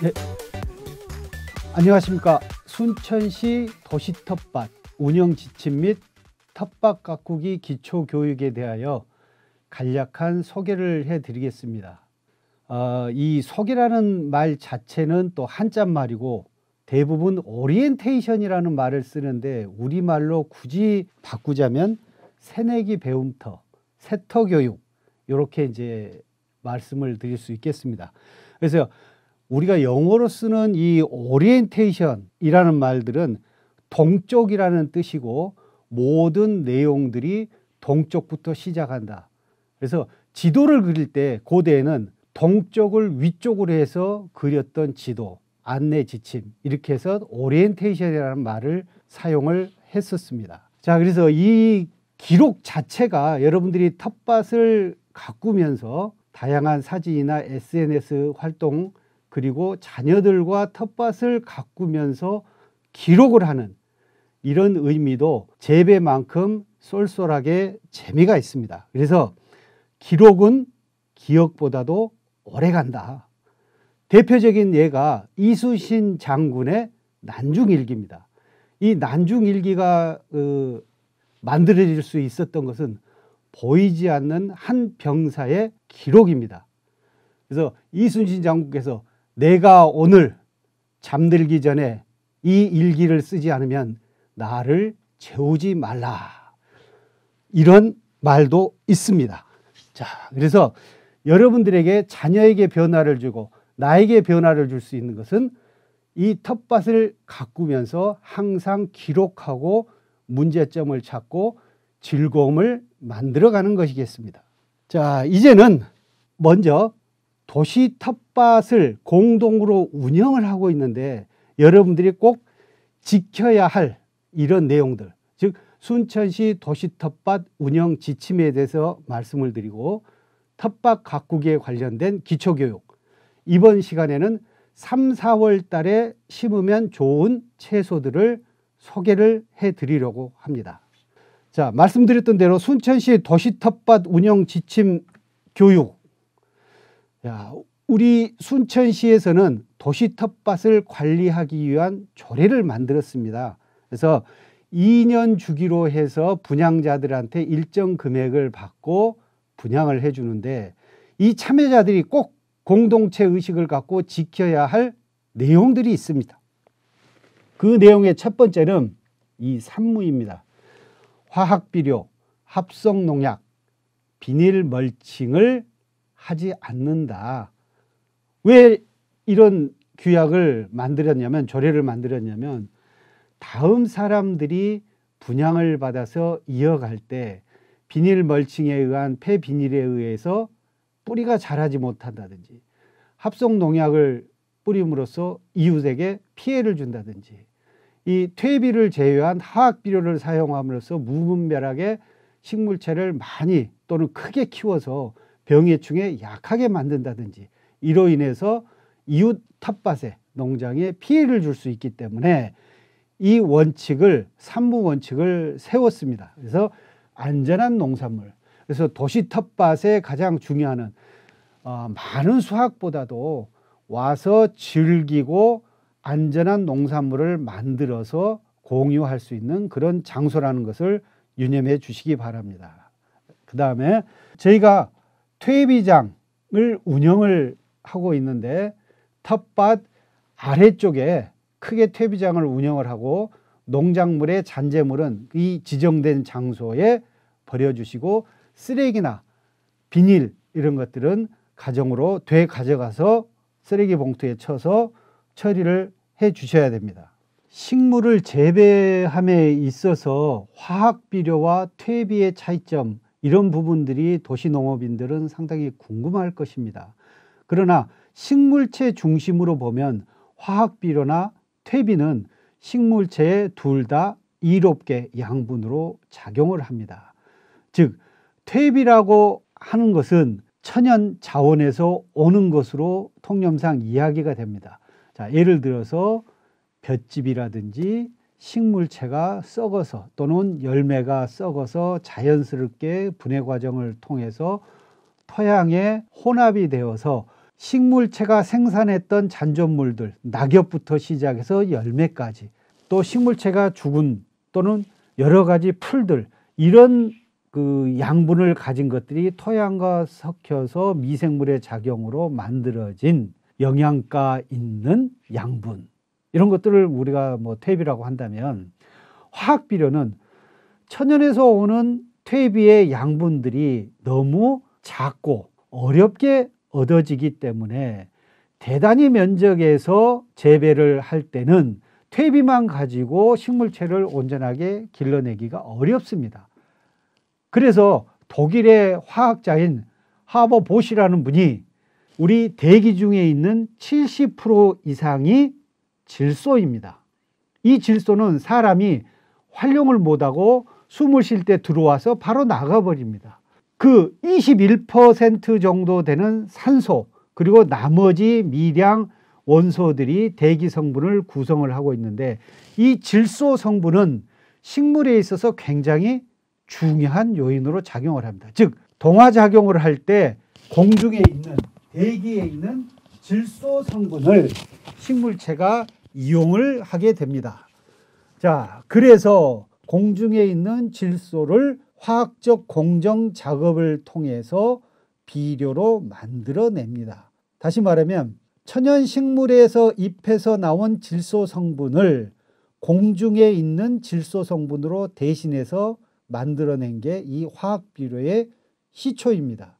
네, 안녕하십니까. 순천시 도시텃밭 운영 지침 및 텃밭 가꾸기 기초교육에 대하여 간략한 소개를 해드리겠습니다. 이 소개라는 말 자체는 또 한자말이고 대부분 오리엔테이션이라는 말을 쓰는데 우리말로 굳이 바꾸자면 새내기 배움터, 세터교육 이렇게 이제 말씀을 드릴 수 있겠습니다. 그래서 우리가 영어로 쓰는 이 오리엔테이션이라는 말들은 동쪽이라는 뜻이고 모든 내용들이 동쪽부터 시작한다. 그래서 지도를 그릴 때 고대에는 동쪽을 위쪽으로 해서 그렸던 지도, 안내 지침 이렇게 해서 오리엔테이션이라는 말을 사용을 했었습니다. 자, 그래서 이 기록 자체가 여러분들이 텃밭을 가꾸면서 다양한 사진이나 SNS 활동 그리고 자녀들과 텃밭을 가꾸면서 기록을 하는 이런 의미도 재배만큼 쏠쏠하게 재미가 있습니다. 그래서 기록은 기억보다도 오래 간다. 대표적인 예가 이순신 장군의 난중일기입니다. 이 난중일기가 만들어질 수 있었던 것은 보이지 않는 한 병사의 기록입니다. 그래서 이순신 장군께서 내가 오늘 잠들기 전에 이 일기를 쓰지 않으면 나를 재우지 말라. 이런 말도 있습니다. 자, 그래서 여러분들에게 자녀에게 변화를 주고 나에게 변화를 줄 수 있는 것은 이 텃밭을 가꾸면서 항상 기록하고 문제점을 찾고 즐거움을 만들어가는 것이겠습니다. 자, 이제는 먼저 도시 텃밭을 공동으로 운영을 하고 있는데 여러분들이 꼭 지켜야 할 이런 내용들, 즉 순천시 도시 텃밭 운영 지침에 대해서 말씀을 드리고 텃밭 가꾸기에 관련된 기초교육, 이번 시간에는 3, 4월 달에 심으면 좋은 채소들을 소개를 해드리려고 합니다. 자, 말씀드렸던 대로 순천시 도시 텃밭 운영 지침 교육. 우리 순천시에서는 도시 텃밭을 관리하기 위한 조례를 만들었습니다. 그래서 2년 주기로 해서 분양자들한테 일정 금액을 받고 분양을 해주는데 이 참여자들이 꼭 공동체 의식을 갖고 지켜야 할 내용들이 있습니다. 그 내용의 첫 번째는 이 산무입니다. 화학비료, 합성농약, 비닐 멀칭을 하지 않는다. 왜 이런 규약을 만들었냐면, 조례를 만들었냐면 다음 사람들이 분양을 받아서 이어갈 때 비닐 멀칭에 의한 폐비닐에 의해서 뿌리가 자라지 못한다든지 합성 농약을 뿌림으로써 이웃에게 피해를 준다든지 이 퇴비를 제외한 화학 비료를 사용함으로써 무분별하게 식물체를 많이 또는 크게 키워서 병해충에 약하게 만든다든지 이로 인해서 이웃 텃밭에 농장에 피해를 줄 수 있기 때문에 이 원칙을 산무 원칙을 세웠습니다. 그래서 안전한 농산물, 그래서 도시 텃밭의 가장 중요한 많은 수확보다도 와서 즐기고 안전한 농산물을 만들어서 공유할 수 있는 그런 장소라는 것을 유념해 주시기 바랍니다. 그 다음에 저희가 퇴비장을 운영을 하고 있는데 텃밭 아래쪽에 크게 퇴비장을 운영을 하고 농작물의 잔재물은 이 지정된 장소에 버려주시고 쓰레기나 비닐 이런 것들은 가정으로 되가져가서 쓰레기 봉투에 쳐서 처리를 해 주셔야 됩니다. 식물을 재배함에 있어서 화학비료와 퇴비의 차이점, 이런 부분들이 도시농업인들은 상당히 궁금할 것입니다. 그러나 식물체 중심으로 보면 화학비료나 퇴비는 식물체에 둘 다 이롭게 양분으로 작용을 합니다. 즉 퇴비라고 하는 것은 천연 자원에서 오는 것으로 통념상 이야기가 됩니다. 자, 예를 들어서 볏짚이라든지 식물체가 썩어서 또는 열매가 썩어서 자연스럽게 분해 과정을 통해서 토양에 혼합이 되어서 식물체가 생산했던 잔존물들, 낙엽부터 시작해서 열매까지, 또 식물체가 죽은 또는 여러 가지 풀들, 이런 그 양분을 가진 것들이 토양과 섞여서 미생물의 작용으로 만들어진 영양가 있는 양분, 이런 것들을 우리가 뭐 퇴비라고 한다면, 화학 비료는 천연에서 오는 퇴비의 양분들이 너무 작고 어렵게 얻어지기 때문에 대단히 면적에서 재배를 할 때는 퇴비만 가지고 식물체를 온전하게 길러내기가 어렵습니다. 그래서 독일의 화학자인 하버 보시라는 분이 우리 대기 중에 있는 70% 이상이 질소입니다. 이 질소는 사람이 활용을 못하고 숨을 쉴 때 들어와서 바로 나가버립니다. 그 21% 정도 되는 산소, 그리고 나머지 미량 원소들이 대기 성분을 구성을 하고 있는데, 이 질소 성분은 식물에 있어서 굉장히 중요한 요인으로 작용을 합니다. 즉 동화작용을 할 때 공중에 있는, 대기에 있는 질소 성분을 식물체가 이용을 하게 됩니다. 자, 그래서 공중에 있는 질소를 화학적 공정 작업을 통해서 비료로 만들어냅니다. 다시 말하면 천연 식물에서 잎에서 나온 질소 성분을 공중에 있는 질소 성분으로 대신해서 만들어낸 게 이 화학 비료의 시초입니다.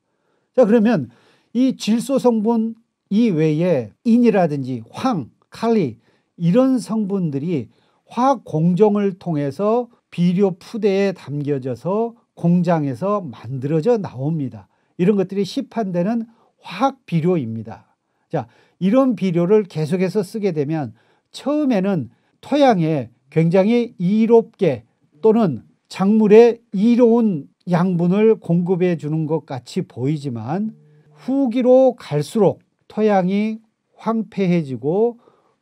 자, 그러면 이 질소 성분 이외에 인이라든지 황, 칼리, 이런 성분들이 화학 공정을 통해서 비료 푸대에 담겨져서 공장에서 만들어져 나옵니다. 이런 것들이 시판되는 화학 비료입니다. 자, 이런 비료를 계속해서 쓰게 되면 처음에는 토양에 굉장히 이롭게 또는 작물에 이로운 양분을 공급해 주는 것 같이 보이지만, 후기로 갈수록 토양이 황폐해지고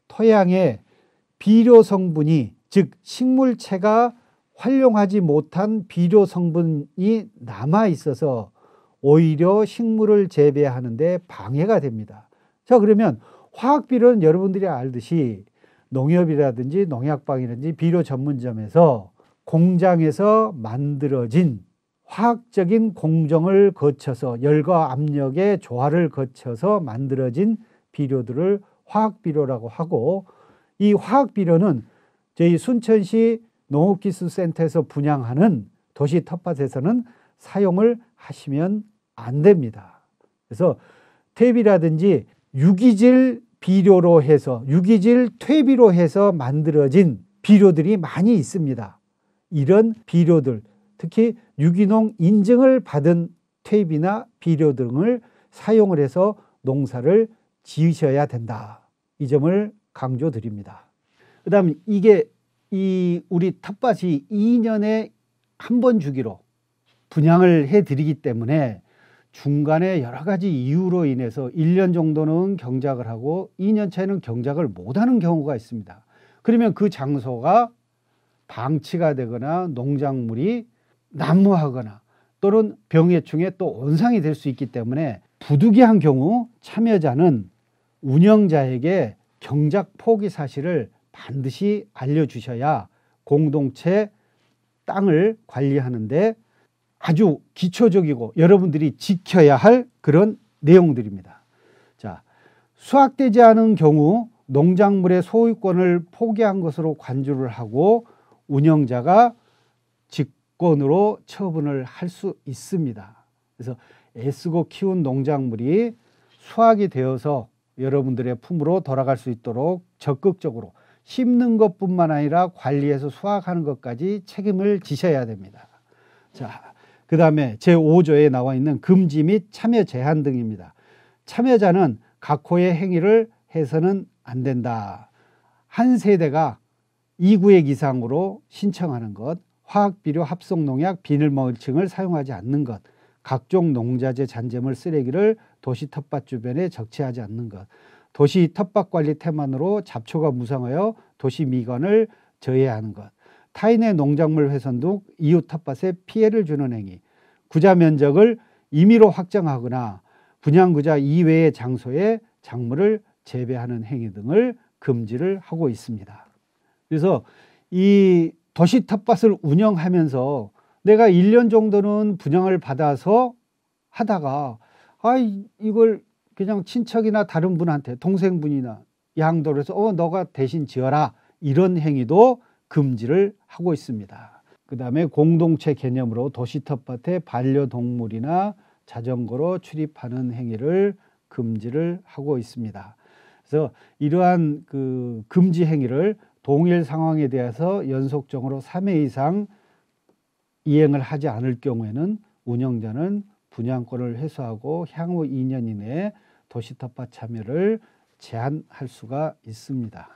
토양에 비료 성분이, 즉 식물체가 활용하지 못한 비료 성분이 남아 있어서 오히려 식물을 재배하는데 방해가 됩니다. 자, 그러면 화학 비료는 여러분들이 알듯이 농협이라든지 농약방이라든지 비료 전문점에서 공장에서 만들어진 화학적인 공정을 거쳐서 열과 압력의 조화를 거쳐서 만들어진 비료들을 화학 비료라고 하고, 이 화학 비료는 저희 순천시 농업기술센터에서 분양하는 도시 텃밭에서는 사용을 하시면 안 됩니다. 그래서 퇴비라든지 유기질 비료로 해서, 유기질 퇴비로 해서 만들어진 비료들이 많이 있습니다. 이런 비료들, 특히 유기농 인증을 받은 퇴비나 비료 등을 사용을 해서 농사를 지으셔야 된다. 이 점을 강조드립니다. 그 다음 이게 우리 텃밭이 2년에 한 번 주기로 분양을 해드리기 때문에 중간에 여러 가지 이유로 인해서 1년 정도는 경작을 하고 2년 차에는 경작을 못하는 경우가 있습니다. 그러면 그 장소가 방치가 되거나 농작물이 난무하거나 또는 병해충에 또 온상이 될 수 있기 때문에 부득이한 경우 참여자는 운영자에게 경작 포기 사실을 반드시 알려주셔야 공동체 땅을 관리하는데 아주 기초적이고 여러분들이 지켜야 할 그런 내용들입니다. 자, 수확되지 않은 경우 농작물의 소유권을 포기한 것으로 간주를 하고 운영자가 직권으로 처분을 할 수 있습니다. 그래서 애쓰고 키운 농작물이 수확이 되어서 여러분들의 품으로 돌아갈 수 있도록 적극적으로 심는 것뿐만 아니라 관리해서 수확하는 것까지 책임을 지셔야 됩니다. 자, 그 다음에 제5조에 나와 있는 금지 및 참여 제한 등입니다. 참여자는 각호의 행위를 해서는 안 된다. 한 세대가 2구획 이상으로 신청하는 것, 화학비료, 합성농약, 비닐멀칭을 사용하지 않는 것, 각종 농자재 잔재물 쓰레기를 도시 텃밭 주변에 적치하지 않는 것, 도시 텃밭 관리 태만으로 잡초가 무성하여 도시 미관을 저해하는 것, 타인의 농작물 훼손 등 이웃 텃밭에 피해를 주는 행위, 구자 면적을 임의로 확정하거나 분양구자 이외의 장소에 작물을 재배하는 행위 등을 금지를 하고 있습니다. 그래서 이 도시 텃밭을 운영하면서 내가 1년 정도는 분양을 받아서 하다가 이걸 그냥 친척이나 다른 분한테 동생분이나 양도를 해서 너가 대신 지어라, 이런 행위도 금지를 하고 있습니다. 그 다음에 공동체 개념으로 도시 텃밭에 반려동물이나 자전거로 출입하는 행위를 금지를 하고 있습니다. 그래서 이러한 그 금지 행위를 동일 상황에 대해서 연속적으로 3회 이상 이행을 하지 않을 경우에는 운영자는 분양권을 회수하고 향후 2년 이내에 도시 텃밭 참여를 제한할 수가 있습니다.